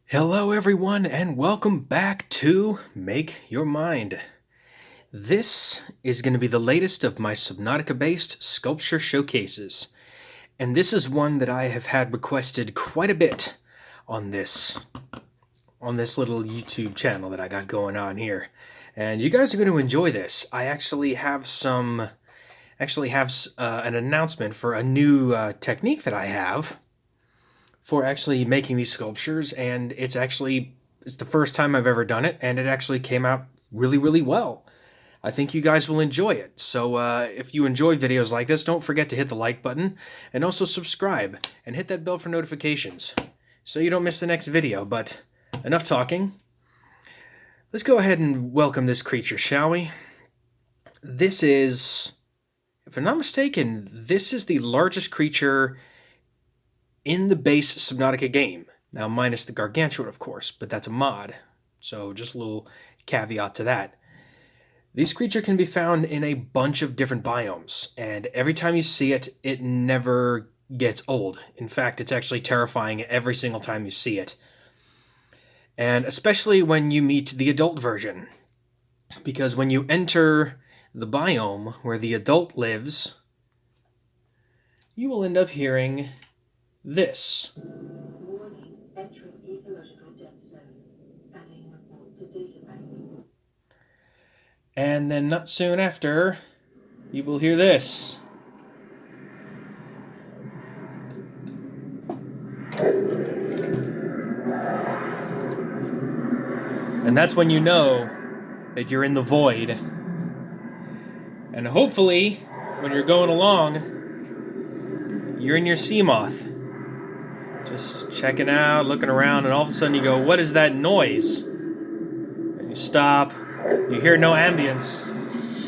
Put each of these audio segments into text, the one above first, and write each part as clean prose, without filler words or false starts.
Hello, everyone, and welcome back to Make Your Mind. This is going to be the latest of my Subnautica-based sculpture showcases, and this is one that I have had requested quite a bit on this little YouTube channel that I got going on here. And you guys are going to enjoy this. I actually have an announcement for a new technique that I have for actually making these sculptures, and it's the first time I've ever done it, and it actually came out really well. I think you guys will enjoy it. So if you enjoy videos like this, don't forget to hit the like button and also subscribe and hit that bell for notifications so you don't miss the next video. But enough talking. Let's go ahead and welcome this creature, shall we? This is, if I'm not mistaken, this is the largest creature in the base Subnautica game. Now, minus the gargantuan, of course, but that's a mod. So just a little caveat to that. This creature can be found in a bunch of different biomes, and every time you see it, it never gets old. In fact, it's actually terrifying every single time you see it. And especially when you meet the adult version. Because when you enter the biome where the adult lives, you will end up hearing this. Warning, entering ecological dead zone. Adding report to databank. And then not soon after, you will hear this. And that's when you know that you're in the void. And hopefully, when you're going along, you're in your sea moth. Just checking out, looking around, and all of a sudden you go, what is that noise? And you stop, you hear no ambience,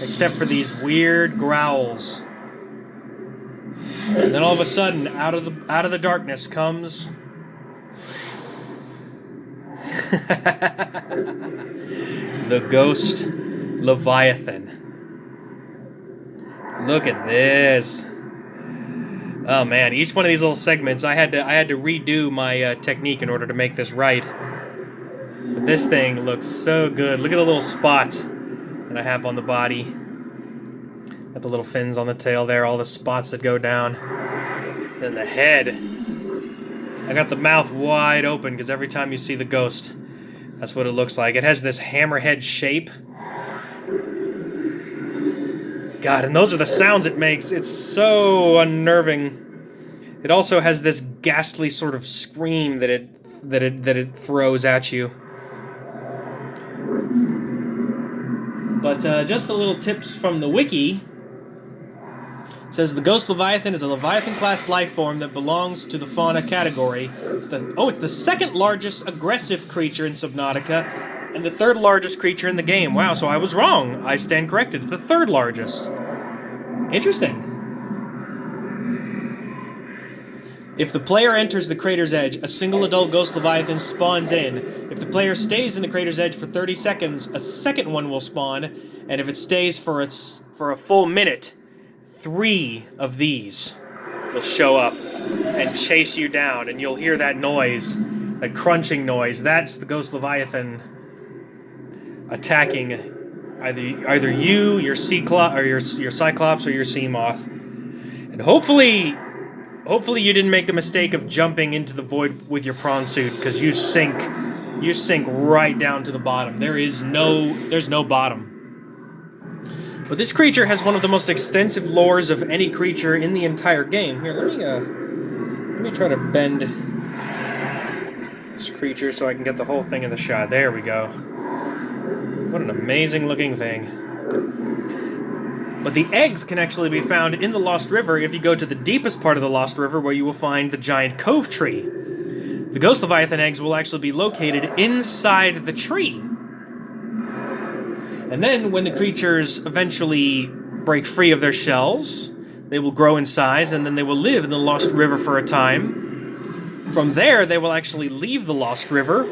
except for these weird growls. And then all of a sudden, out of the darkness comes the Ghost Leviathan. Look at this. Oh man, each one of these little segments, I had to redo my technique in order to make this right. But this thing looks so good. Look at the little spots that I have on the body. Got the little fins on the tail there, all the spots that go down. Then the head. I got the mouth wide open because every time you see the ghost, that's what it looks like. It has this hammerhead shape. God, and those are the sounds it makes. It's so unnerving. It also has this ghastly sort of scream that it throws at you. But just a little tips from the wiki. It says the Ghost Leviathan is a Leviathan-class life form that belongs to the fauna category. It's the second largest aggressive creature in Subnautica, and the third largest creature in the game. Wow, so I was wrong. I stand corrected. The third largest. Interesting. If the player enters the crater's edge, a single adult Ghost Leviathan spawns in. If the player stays in the crater's edge for 30 seconds, a second one will spawn, and if it stays for a full minute, 3 of these will show up and chase you down, and you'll hear that noise, that crunching noise. That's the Ghost Leviathan attacking either you, your Cyclops, or your Sea Moth. And hopefully you didn't make the mistake of jumping into the void with your prawn suit, because you sink right down to the bottom. There's no bottom. But this creature has one of the most extensive lores of any creature in the entire game. Here, let me try to bend this creature so I can get the whole thing in the shot. There we go. What an amazing looking thing. But the eggs can actually be found in the Lost River if you go to the deepest part of the Lost River, where you will find the giant cove tree. The Ghost Leviathan eggs will actually be located inside the tree. And then when the creatures eventually break free of their shells, they will grow in size, and then they will live in the Lost River for a time. From there, they will actually leave the Lost River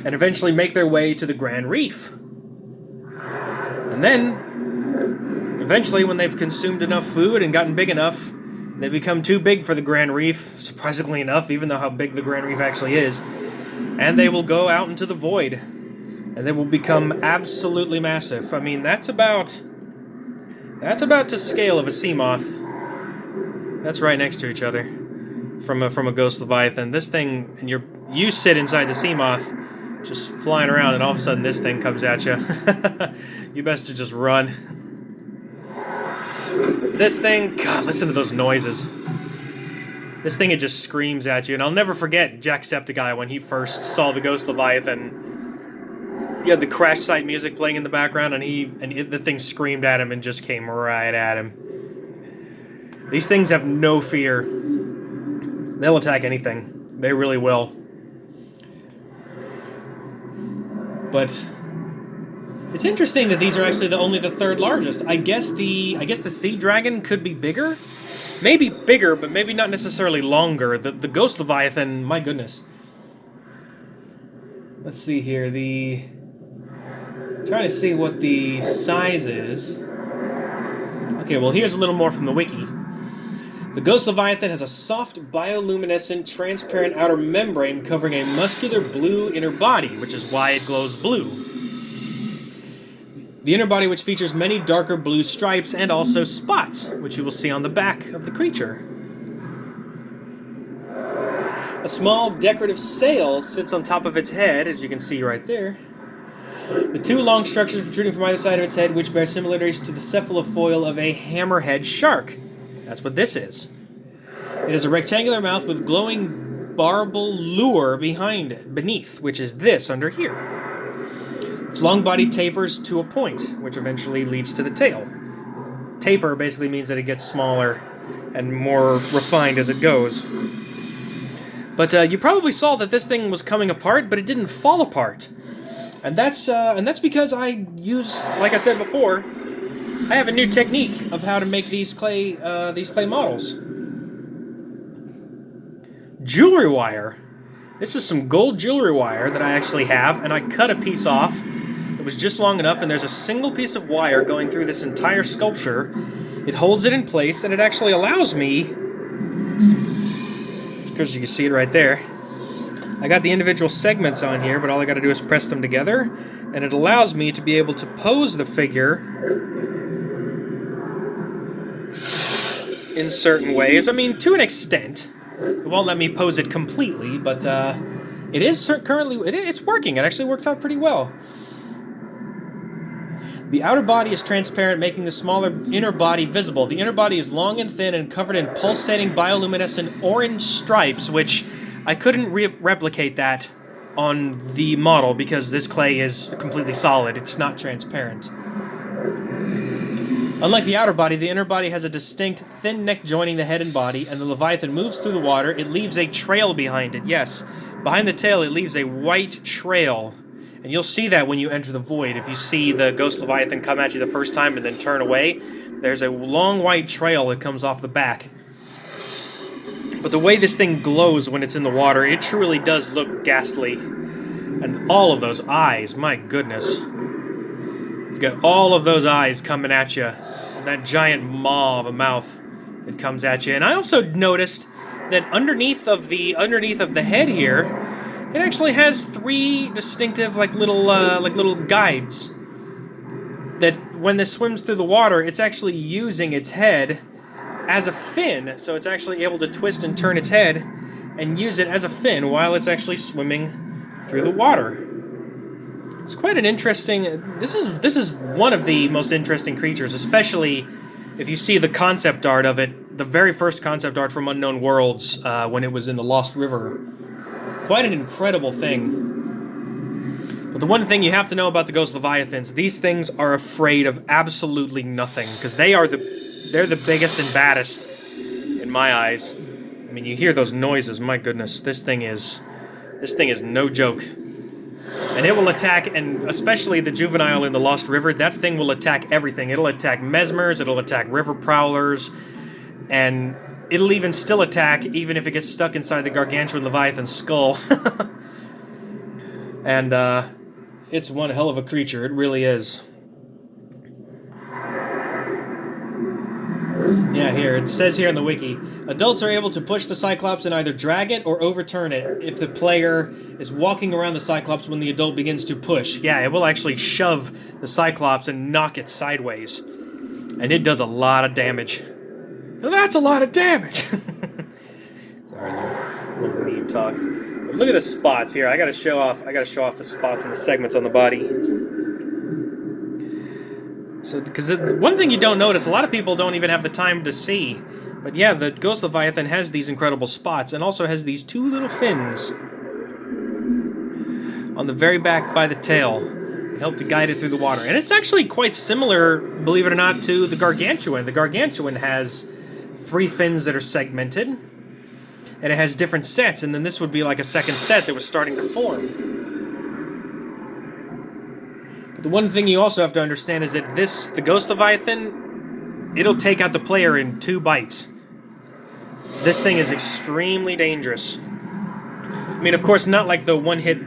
and eventually make their way to the Grand Reef. And then, eventually, when they've consumed enough food and gotten big enough, they become too big for the Grand Reef, surprisingly enough, even though how big the Grand Reef actually is. and they will go out into the void, and they will become absolutely massive. I mean, that's about to scale of a sea moth. That's right next to each other from a Ghost Leviathan. This thing, and you sit inside the sea moth, just flying around, and all of a sudden this thing comes at you. You best to just run. This thing, God, listen to those noises. This thing, it just screams at you, and I'll never forget Jacksepticeye when he first saw the Ghost Leviathan. He had the crash site music playing in the background, and the thing screamed at him and just came right at him. These things have no fear. They'll attack anything. They really will. But it's interesting that these are actually only the third largest. I guess the sea dragon could be bigger. Maybe bigger, but maybe not necessarily longer. The Ghost Leviathan, my goodness. Let's see here. Trying to see what the size is. Okay, well, here's a little more from the wiki. The Ghost Leviathan has a soft, bioluminescent, transparent outer membrane covering a muscular blue inner body, which is why it glows blue. The inner body, which features many darker blue stripes and also spots, which you will see on the back of the creature. A small decorative sail sits on top of its head, as you can see right there. The two long structures protruding from either side of its head, which bear similarities to the cephalofoil of a hammerhead shark. That's what this is. It has a rectangular mouth with glowing barbal lure beneath, which is this under here. Its long body tapers to a point, which eventually leads to the tail. Taper basically means that it gets smaller and more refined as it goes. But you probably saw that this thing was coming apart, but it didn't fall apart. And that's because I use, like I said before, I have a new technique of how to make these clay models. Jewelry wire. This is some gold jewelry wire that I actually have, and I cut a piece off. It was just long enough, and there's a single piece of wire going through this entire sculpture. It holds it in place, and it actually allows me, because you can see it right there, I got the individual segments on here, but all I got to do is press them together, and it allows me to be able to pose the figure in certain ways. I mean, to an extent. It won't let me pose it completely, but it is currently, it's working. It actually works out pretty well. The outer body is transparent, making the smaller inner body visible. The inner body is long and thin and covered in pulsating bioluminescent orange stripes, which I couldn't replicate that on the model because this clay is completely solid. It's not transparent. Unlike the outer body, the inner body has a distinct thin neck joining the head and body, and the Leviathan moves through the water. It leaves a trail behind it, yes. Behind the tail, it leaves a white trail. And you'll see that when you enter the void. If you see the Ghost Leviathan come at you the first time and then turn away, there's a long white trail that comes off the back. But the way this thing glows when it's in the water, it truly does look ghastly. And all of those eyes, my goodness. You got all of those eyes coming at you. And that giant maw of a mouth that comes at you. And I also noticed that underneath of the head here, it actually has three distinctive little guides. That when this swims through the water, it's actually using its head as a fin, so it's actually able to twist and turn its head and use it as a fin while it's actually swimming through the water. It's quite an interesting. This is one of the most interesting creatures, especially if you see the concept art of it, the very first concept art from Unknown Worlds when it was in the Lost River. Quite an incredible thing. But the one thing you have to know about the Ghost Leviathans, these things are afraid of absolutely nothing because they're the biggest and baddest in my eyes. I mean, you hear those noises, my goodness. This thing is no joke. And it will attack, and especially the juvenile in the Lost River, that thing will attack everything. It'll attack mesmers, it'll attack river prowlers, and it'll even still attack even if it gets stuck inside the gargantuan Leviathan skull. And it's one hell of a creature, it really is. Yeah, here, it says here in the wiki, adults are able to push the Cyclops and either drag it or overturn it if the player is walking around the Cyclops when the adult begins to push. Yeah, it will actually shove the Cyclops and knock it sideways. And it does a lot of damage. Well, that's a lot of damage! Sorry, little meme talk. But look at the spots here. I gotta show off the spots and the segments on the body. So, because one thing you don't notice, a lot of people don't even have the time to see. But yeah, the Ghost Leviathan has these incredible spots, and also has these two little fins on the very back by the tail that help to guide it through the water. And it's actually quite similar, believe it or not, to the Gargantuan. The Gargantuan has 3 fins that are segmented, and it has different sets, and then this would be like a second set that was starting to form. The one thing you also have to understand is that the Ghost Leviathan, it'll take out the player in 2 bites. This thing is extremely dangerous. I mean, of course, not like the one hit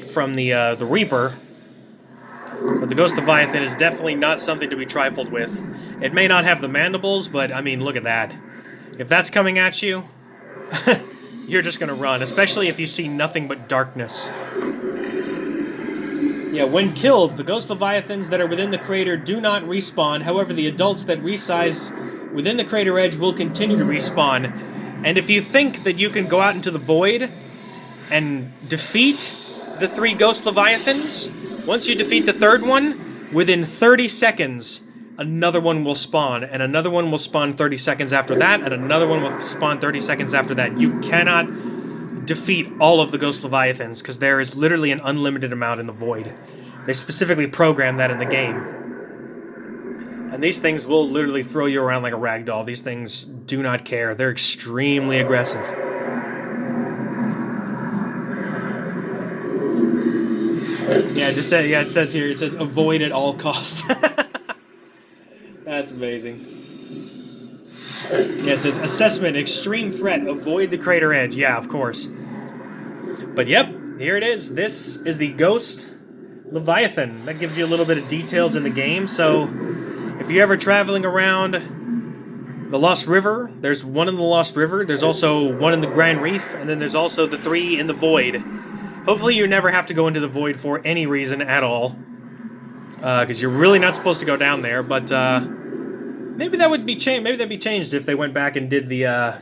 from the Reaper. But the Ghost Leviathan is definitely not something to be trifled with. It may not have the mandibles, but I mean, look at that. If that's coming at you, you're just gonna run, especially if you see nothing but darkness. Yeah, when killed, the Ghost Leviathans that are within the crater do not respawn. However, the adults that resize within the crater edge will continue to respawn. And if you think that you can go out into the void and defeat the 3 Ghost Leviathans, once you defeat the 3rd one, within 30 seconds, another one will spawn, and another one will spawn 30 seconds after that, and another one will spawn 30 seconds after that. You cannot defeat all of the Ghost Leviathans, because there is literally an unlimited amount in the void. They specifically programmed that in the game. And these things will literally throw you around like a rag doll. These things do not care. They're extremely aggressive. Yeah, it says here, it says avoid at all costs. That's amazing. Yeah, it says assessment, extreme threat, avoid the crater edge. Yeah, of course. But yep, here it is. This is the Ghost Leviathan. That gives you a little bit of details in the game. So if you're ever traveling around the Lost River, there's one in the Lost River. There's also one in the Grand Reef, and then there's also the 3 in the Void. Hopefully you never have to go into the Void for any reason at all, because you're really not supposed to go down there. But maybe that would be changed. Maybe that'd be changed if they went back and did the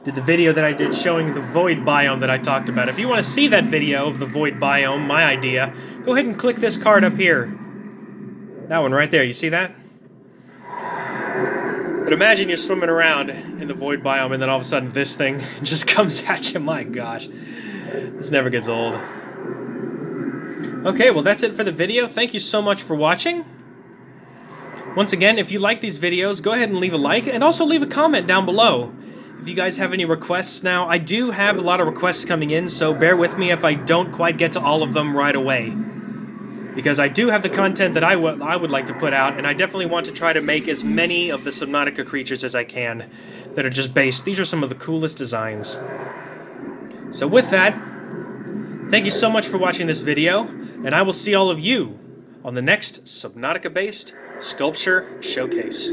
video that I did showing the Void biome that I talked about. If you want to see that video of the Void biome, my idea, go ahead and click this card up here. That one right there. You see that? But imagine you're swimming around in the Void biome, and then all of a sudden this thing just comes at you. My gosh. This never gets old. Okay, well that's it for the video. Thank you so much for watching. Once again, if you like these videos, go ahead and leave a like, and also leave a comment down below. If you guys have any requests now, I do have a lot of requests coming in, so bear with me if I don't quite get to all of them right away. Because I do have the content that I would like to put out, and I definitely want to try to make as many of the Subnautica creatures as I can that are just based. These are some of the coolest designs. So with that, thank you so much for watching this video, and I will see all of you on the next Subnautica-based Sculpture Showcase.